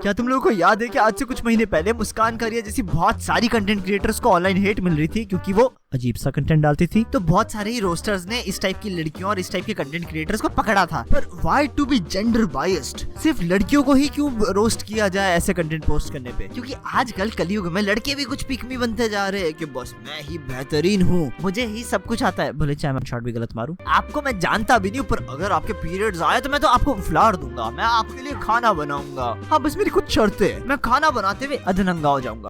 क्या तुम लोगों को याद है कि आज से कुछ महीने पहले मुस्कान कारिया जैसी बहुत सारी कंटेंट क्रिएटर्स को ऑनलाइन हेट मिल रही थी क्योंकि वो अजीब सा कंटेंट डालती थी। तो बहुत सारे ही रोस्टर्स ने इस टाइप की लड़कियों और इस टाइप के कंटेंट क्रिएटर्स को पकड़ा था। पर why to be gender biased? सिर्फ लड़कियों को ही क्यों रोस्ट किया जाए ऐसे कंटेंट पोस्ट करने पे? क्योंकि आजकल कलयुग में लड़के भी कुछ पिकमी बनते जा रहे हैं कि बस मैं ही बेहतरीन हूँ, मुझे ही सब कुछ आता है, भले चाहे मैं शॉट भी गलत मारूं। आपको मैं जानता भी नहीं, पर अगर आपके पीरियड्स आए तो मैं तो आपको फ्लार दूंगा, मैं आपके लिए खाना बनाऊंगा। हाँ बस मेरी कुछ शर्तें हैं, मैं खाना बनाते हुए अधनंगा हो जाऊंगा।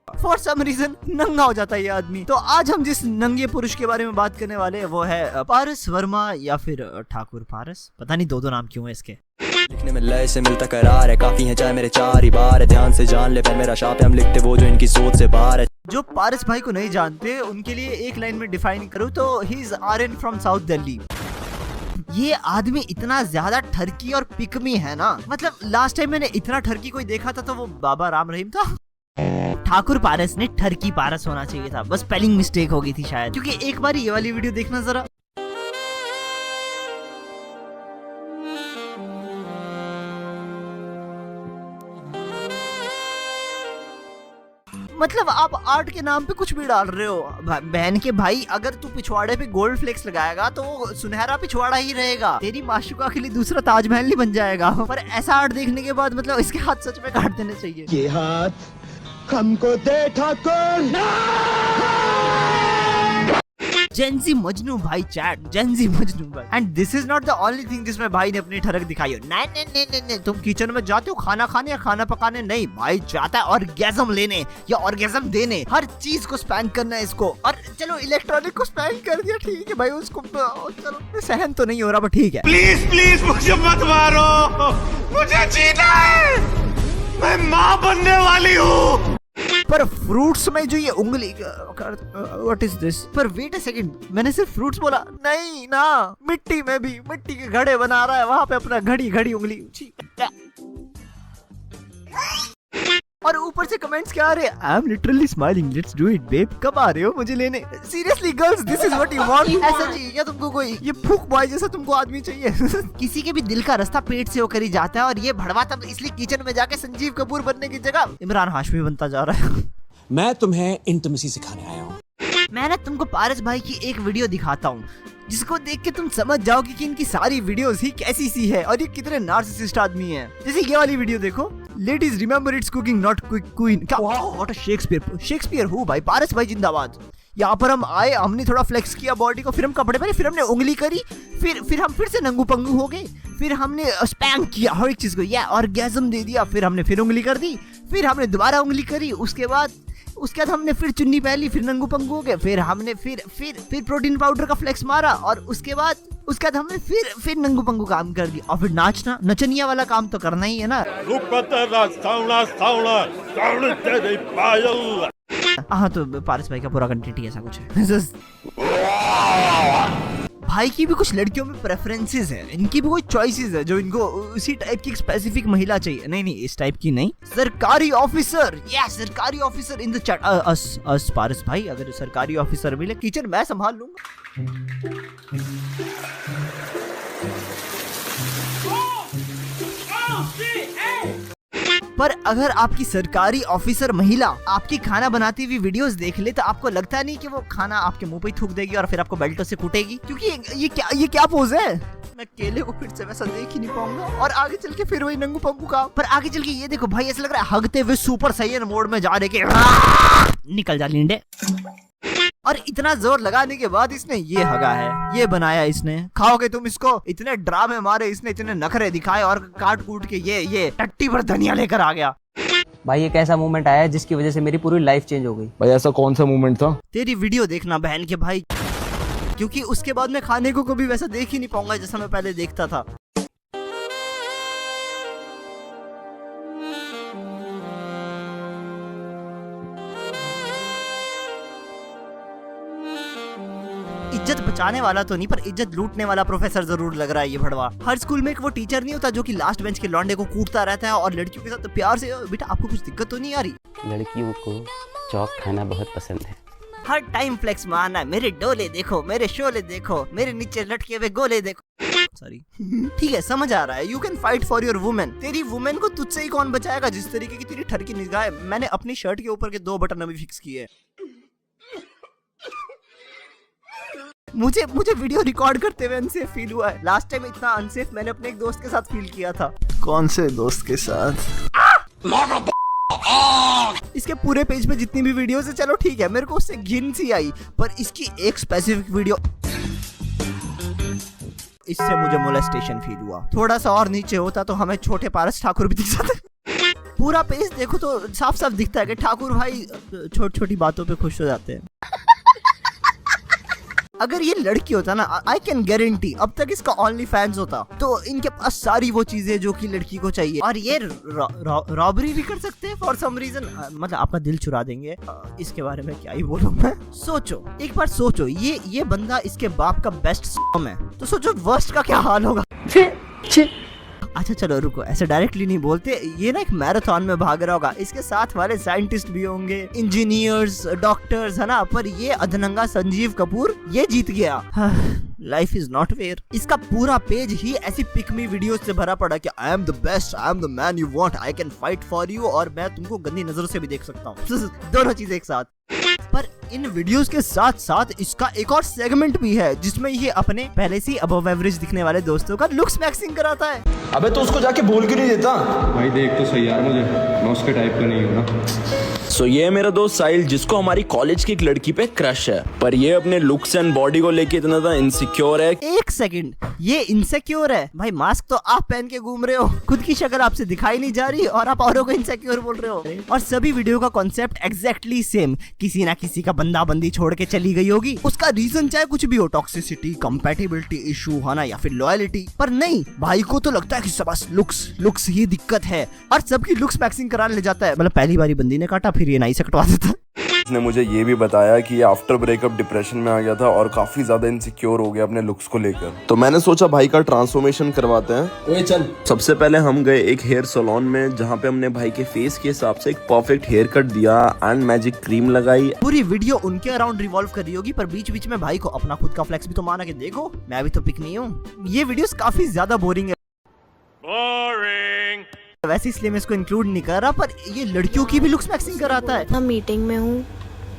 फॉर सम रीजन नंगा हो जाता है ये आदमी। तो आज हम जिस नंगे पुरुष के बारे में बात करने वाले हैं वो है पारस वर्मा या फिर ठाकुर पारस, पता नहीं दो नाम क्यों है इसके। लिखने में लय से मिलता करार है, काफी है चाहे मेरे चार ही बार है, ध्यान से जान ले मेरा शाप है, हम लिखते वो जो इनकी सोच से बाहर है। जो पारस भाई को नहीं जानते उनके लिए एक लाइन में डिफाइन करूँ तो he is Aryan from South Delhi. ये आदमी इतना ज्यादा ठरकी और पिकमी है ना, मतलब लास्ट टाइम मैंने इतना ठरकी कोई देखा था तो वो बाबा राम रहीम था। ठाकुर पारस ने ठरकी पारस होना चाहिए था, बस स्पेलिंग मिस्टेक हो गई थी शायद। क्योंकि एक बार ये वाली वीडियो देखना जरा। मतलब आप आर्ट के नाम पे कुछ भी डाल रहे हो। बहन के भाई, अगर तू पिछवाड़े पे गोल्ड फ्लेक्स लगाएगा तो वो सुनहरा पिछवाड़ा ही रहेगा, तेरी माशुका के लिए दूसरा ताजमहल नहीं बन जाएगा। पर ऐसा आर्ट देखने के बाद मतलब इसके हाथ सच में काट देने चाहिए। ये हाथ हमको दे ठाकुर। जेंजी मजनू भाई चैट, जेंजी मजनू भाई। And this is not the only thing जिसमें भाई ने अपनी ठरक दिखाई हो। नहीं, तुम किचन में जाते हो खाना खाने या खाना पकाने? नहीं, भाई जाता है ऑर्गेज्म लेने या ऑर्गेज्म देने, हर चीज को स्पैन करना है इसको। और चलो इलेक्ट्रॉनिक को स्पैन कर दिया, ठीक है भाई, उसको चलो सहन तो नहीं हो रहा, बट ठीक है। प्लीज मुझे मत मारो, मुझे जीना है, मैं माँ बनने वाली हूँ। पर फ्रूट्स में जो ये उंगली, व्हाट इज दिस? पर वेट अ सेकंड, मैंने सिर्फ फ्रूट्स बोला नहीं ना, मिट्टी में भी मिट्टी के घड़े बना रहा है वहां पे अपना घड़ी उंगली। और ऊपर से कमेंट्स क्या आ रहे हैं? I am literally smiling, let's do it babe, कब आ रहे हो मुझे लेने? Seriously girls, this is what you want? ऐसा चाहिए क्या तुमको? कोई ये फूक बॉय जैसा तुमको आदमी चाहिए? किसी के भी दिल का रास्ता पेट से होकर ही जाता है, और ये भड़वा तब इसलिए किचन में जाके संजीव कपूर बनने की जगह इमरान हाशमी बनता जा रहा है। मैं तुम्हें इंटिमेसी सिखाने आया हूँ। मैं ना तुमको पारस भाई की एक वीडियो दिखाता हूँ जिसको देख के तुम समझ जाओगे कि इनकी सारी वीडियोस ही कैसी सी है और ये कितने नार्सिसिस्ट आदमी हैं। जैसे ये वाली वीडियो देखो, ladies remember it's cooking not queen. क्या व्हाट अ शेक्सपियर हूँ भाई, पारस भाई जिंदाबाद। यहाँ पर हम आए, हमने थोड़ा फ्लेक्स किया बॉडी को, फिर हम कपड़े पहने, फिर हमने उंगली करी, फिर हम फिर से नंगू पंगू हो गए, फिर हमने स्पैंक किया हर एक चीज को, या ऑर्गेज्म दे दिया, फिर हमने फिर उंगली कर दी, फिर हमने दोबारा उंगली करी, उसके बाद हमने फिर चुन्नी पहन ली, फिर नंगू पंगू हो गए, फिर हमने फिर प्रोटीन पाउडर का फ्लेक्स मारा, और उसके बाद हमने फिर नंगू पंगू काम कर दिया, और फिर नाचना, नचनिया वाला काम तो करना ही है ना। हाँ, तो पारस भाई का पूरा कंटेंट ही ऐसा कुछ है। भाई की भी कुछ लड़कियों में प्रेफरेंसेस है, इनकी भी कोई चॉइसेस है जो इनको उसी टाइप की स्पेसिफिक महिला चाहिए। नहीं, इस टाइप की नहीं, सरकारी ऑफिसर, यस सरकारी ऑफिसर इन द चैट। अस पारस भाई, अगर सरकारी ऑफिसर मिले, किचन मैं संभाल लूंगा। पर अगर आपकी सरकारी ऑफिसर महिला आपकी खाना बनाती हुई वीडियोस देख ले तो आपको लगता नहीं कि वो खाना आपके मुंह पे थूक देगी और फिर आपको बेल्टों से कूटेगी? क्योंकि ये क्या पोज है? मैं केले को फिर से वैसा देख ही नहीं पाऊंगा, और आगे चल के फिर वही नंगू पंगू का। पर आगे चल के ये देखो भाई, ऐसा लग रहा है हगते हुए सुपर साइयन मोड में जा रहे के निकल जा लींडे। और इतना जोर लगाने के बाद इसने ये हगा है, ये बनाया इसने। खाओगे तुम इसको? इतने ड्रामे मारे इसने, इतने नखरे दिखाए, और काट कूट के ये टट्टी पर धनिया लेकर आ गया। भाई एक ऐसा मूवमेंट आया जिसकी वजह से मेरी पूरी लाइफ चेंज हो गई। भाई ऐसा कौन सा मूवमेंट था? तेरी वीडियो देखना बहन के भाई, क्योंकि उसके बाद मैं खाने को कभी वैसा देख ही नहीं पाऊंगा जैसा मैं पहले देखता था। इज्जत बचाने वाला तो नहीं, पर इज्जत लूटने वाला प्रोफेसर जरूर लग रहा है ये भड़वा। हर स्कूल में एक वो टीचर नहीं होता जो कि लास्ट बेंच के लौंडे को कूटता रहता है और लड़कियों के साथ तो प्यार से, बेटा आपको कुछ दिक्कत तो नहीं आ रही? लड़कियों को चौक खाना बहुत पसंद है। हर टाइम फ्लेक्स मारना, मेरे डोले देखो, मेरे शोले देखो, मेरे नीचे लटके हुए गोले देखो। सॉरी। ठीक है, समझ आ रहा है। You can fight for your women. तेरी वुमेन को तुझसे ही कौन बचाएगा जिस तरीके की तेरी ठरकी निगाह है। मैंने अपनी शर्ट के ऊपर के 2 बटन अभी फिक्स किए। मुझे वीडियो रिकॉर्ड करते हुए अनसेफ फील हुआ है। लास्ट टाइम इतना अनसेफ मैंने अपने एक दोस्त के साथ फील किया था। कौन से दोस्त के साथ? इसके पूरे पेज पे जितनी भी वीडियोस है, चलो ठीक है, मेरे को उससे घिन सी आई, पर इसकी एक स्पेसिफिक वीडियो, इससे मुझे मोलेस्टेशन फील हुआ। थोड़ा सा और नीचे होता तो हमें छोटे पारस ठाकुर भी दिख जाते। पूरा पेज देखो तो साफ साफ दिखता है कि ठाकुर भाई छोटी छोटी बातों पे खुश हो जाते हैं। अगर ये लड़की होता ना, आई कैन गारंटी अब तक इसका ओनली फैंस होता। तो इनके पास सारी वो चीजें जो कि लड़की को चाहिए, और ये रॉबरी भी कर सकते हैं फॉर सम रीजन। मतलब आपका दिल चुरा देंगे। इसके बारे में क्या ही बोलूं मैं। सोचो, एक बार सोचो, ये बंदा इसके बाप का बेस्ट है, तो सोचो वर्स्ट का क्या हाल होगा। अच्छा चलो रुको, ऐसे डायरेक्टली नहीं बोलते। ये ना एक मैराथन में भाग रहा होगा, इसके साथ वाले साइंटिस्ट भी होंगे, इंजीनियर्स, डॉक्टर्स, है ना, पर ये अधनंगा संजीव कपूर ये जीत गया। Life is not fair. इसका पूरा पेज ही ऐसी पिक मी वीडियोस से भरा पड़ा कि I am the best, I am the man you want, I can fight for you, और मैं तुमको गंदी नजरों से भी देख सकता हूँ। दोनों चीजें एक साथ। पर इन वीडियोस के साथ साथ इसका एक और सेगमेंट भी है जिसमें ये अपने पहले से अबव एवरेज दिखने वाले दोस्तों का लुक्स मैक्सिंग कराता है। अबे तो उसको जाके बोल क्यों नहीं देता? भाई देख तो सही यार, मुझे मैं उसके टाइप का नहीं हूँ ना। सो ये है मेरा दोस्त साहिल, जिसको हमारी कॉलेज की एक लड़की पे क्रश है, पर ये अपने लुक्स एंड बॉडी को लेके इतना ज्यादा इनसिक्योर है। एक सेकंड, ये इनसिक्योर है? भाई मास्क तो आप पहन के घूम रहे हो, खुद की शक्ल आपसे दिखाई नहीं जा रही और आप औरों को इनसिक्योर बोल रहे हो। और सभी वीडियो का कॉन्सेप्ट एग्जैक्टली सेम, किसी ना किसी का बंदा बंदी छोड़ के चली गई होगी, उसका रीजन चाहे कुछ भी हो, टॉक्सिसिटी, कंपैटिबिलिटी इशू, है ना, या फिर लॉयलिटी। पर नहीं, भाई को तो लगता है कि बस लुक्स ही दिक्कत है, और सबकी लुक्स मैक्सिंग कराने ले जाता है। मतलब पहली बारी बंदी ने काटा, फिर ये नाई से कटवा देता। इसने मुझे ये भी बताया कि ये आफ्टर ब्रेकअप डिप्रेशन में आ गया था और काफी ज्यादा इनसिक्योर हो गया अपने लुक्स को लेकर। तो मैंने सोचा भाई का ट्रांसफॉर्मेशन करवाते हैं। ओए चल। सबसे पहले हम गए एक हेयर सैलून में, जहाँ पे हमने भाई के फेस के हिसाब से एक परफेक्ट हेयर कट दिया एंड मैजिक क्रीम लगाई। पूरी वीडियो उनके अराउंड रिवॉल्व कर रही होगी, पर बीच बीच में भाई को अपना खुद का फ्लेक्स भी तो माना कि देखो मैं भी तो पिक नहीं हूँ। ये वीडियोस काफी ज्यादा बोरिंग है। वैसे इसलिए मैं इसको इंक्लूड नहीं कर रहा, पर ये लड़कियों की भी लुक्स मैक्सिंग कराता है। मैं मीटिंग में हूँ,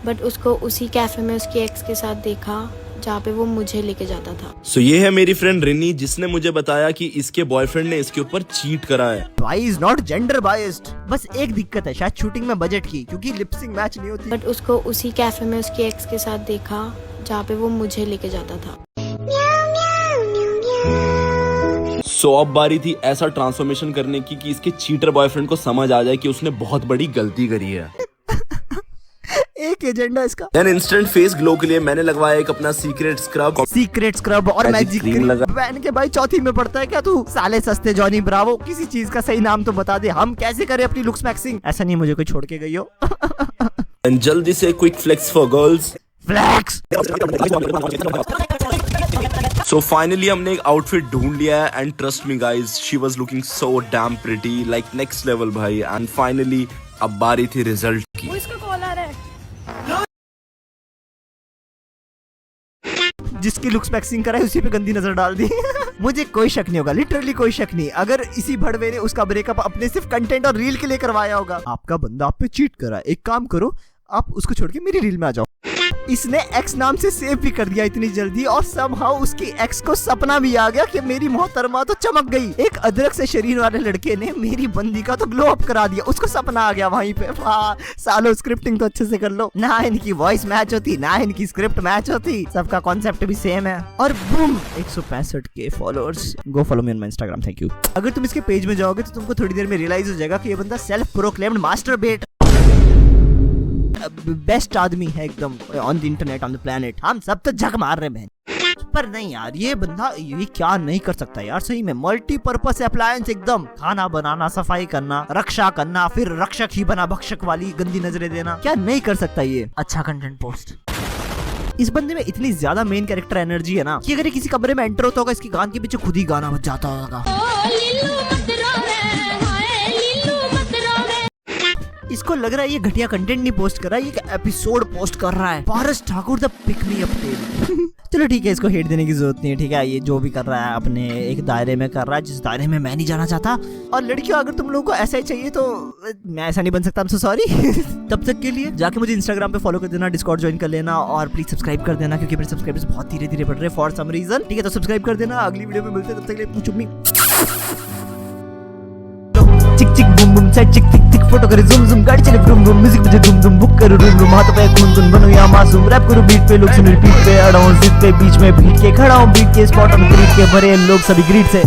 बट उसको उसी कैफे में उसकी एक्स के साथ देखा जहाँ पे वो मुझे लेके जाता था। सो ये है मेरी फ्रेंड रिनी, जिसने मुझे बताया कि इसके बॉयफ्रेंड ने इसके ऊपर चीट करा है। भाई इज नॉट जेंडर बायस्ड, बस एक दिक्कत है शायद शूटिंग में बजट की, क्योंकि लिपसिंग मैच नहीं होती। बट उसको उसी कैफे में उसकी एक्स के साथ देखा जहाँ पे वो मुझे लेके जाता था। सो अब बारी थी ऐसा ट्रांसफॉर्मेशन करने की कि इसके चीटर बॉयफ्रेंड को समझ आ जाए कि उसने बहुत बड़ी गलती करी है। एक एजेंडा इसका। देन इंस्टेंट फेस ग्लो के लिए मैंने लगवाया एक अपना सीक्रेट स्क्रब और मैजिक क्रीम लगा पहन के। भाई चौथी में पड़ता है क्या तू? साले सस्ते जॉनी ब्रावो, किसी चीज का सही नाम तो बता दे, हम कैसे करें अपनी लुक्स मैक्सिंग? ऐसा नहीं मुझे कोई छोड़ के गई हो। जल्दी से quick flex for girls. Flex. So finally हमने एक आउटफिट ढूंढ लिया है and trust me guys, she was looking so damn pretty, like next level भाई। एंड फाइनली अब बारी थी रिजल्ट की। इसका कॉल आ रहा है। जिसकी लुक्स मैक्सिंग कराई उसी पे गंदी नजर डाल दी। मुझे कोई शक नहीं होगा, लिटरली कोई शक नहीं, अगर इसी भड़वे ने उसका ब्रेकअप अपने सिर्फ कंटेंट और रील के लिए करवाया होगा। आपका बंदा आप पे चीट करा, एक काम करो आप उसको छोड़ के मेरी रील में आ जाओ। इसने एक्स नाम से सेव भी कर दिया इतनी जल्दी, और समहाउ उसकी एक्स को सपना भी आ गया कि मेरी मोहतरमा तो चमक गई। एक अदरक से शरीर वाले लड़के ने मेरी बंदी का तो ग्लो अप करा दिया, उसको सपना आ गया वहीं पे। वाह सालो, स्क्रिप्टिंग तो अच्छे से कर लो ना, इनकी वॉइस मैच होती ना इनकी स्क्रिप्ट मैच होती, सबका कॉन्सेप्ट भी सेम है। और बूम 165 के followers. Go follow me on my Instagram, thank you. अगर तुम इसके पेज में जाओगे तो तुमको थोड़ी देर में रियलाइज हो जाएगा कि ये बंदा सेल्फ प्रोक्लेम्ड मास्टरबेट बेस्ट आदमी है एकदम on the internet, on the planet. हम सब तो झक मार रहे हैं, पर नहीं यार, ये बंदा ये क्या नहीं कर सकता यार, सही में मल्टीपर्पस अप्लायंस एकदम। खाना बनाना, सफाई करना, रक्षा करना, फिर रक्षक ही बना भक्षक वाली गंदी नजरें देना, क्या नहीं कर सकता ये। अच्छा कंटेंट पोस्ट। इस बंदे में इतनी ज्यादा मेन कैरेक्टर एनर्जी है ना कि अगर ये किसी कमरे में एंटर होता होगा, इसकी गान के पीछे खुद ही गाना बज जाता होगा। इसको को लग रहा है ये घटिया कंटेंट नहीं पोस्ट कर रहा है, ये एपिसोड पोस्ट कर रहा है। Paras Thakur the pick me up tale. चलो ठीक है, इसको हेट देने की जरूरत नहीं है, ठीक है। ये जो भी कर रहा है अपने एक दायरे में कर रहा है, जिस दायरे में मैं नहीं जाना चाहता। और लड़कियों, अगर तुम लोगों को ऐसा ही चाहिए तो मैं ऐसा नहीं बन सकता, I'm so sorry। तब तक के लिए जाके मुझे इंस्टाग्राम पे फॉलो कर देना, डिस्कॉर्ड ज्वाइन कर लेना और प्लीज सब्सक्राइब कर देना, क्योंकि मेरे सब्सक्राइबर्स बहुत धीरे धीरे बढ़ रहे हैं फॉर सम रीजन। ठीक है, तो सब्सक्राइब कर देना। अगली वीडियो में मिलते हैं, तब तक के लिए चुम्मी। चिक चिक बुम बुम सेट चिक थिक थिक फोटो करे जूम जूम, गाड़ी चले ब्रूम ब्रूम, म्यूजिक बजे धूम धूम, बुक करो रूम रूम, हाथों पे खून खून, बनूं या मासूम, रैप करूं बीट पे, लोग सुन रिपीट पे, अड़ा हूं जिद पे, बीच में भीड़ के खड़ा हूं, बीट के स्पॉट ऑन ग्रीट के, भरे लोग सभी ग्रीट से।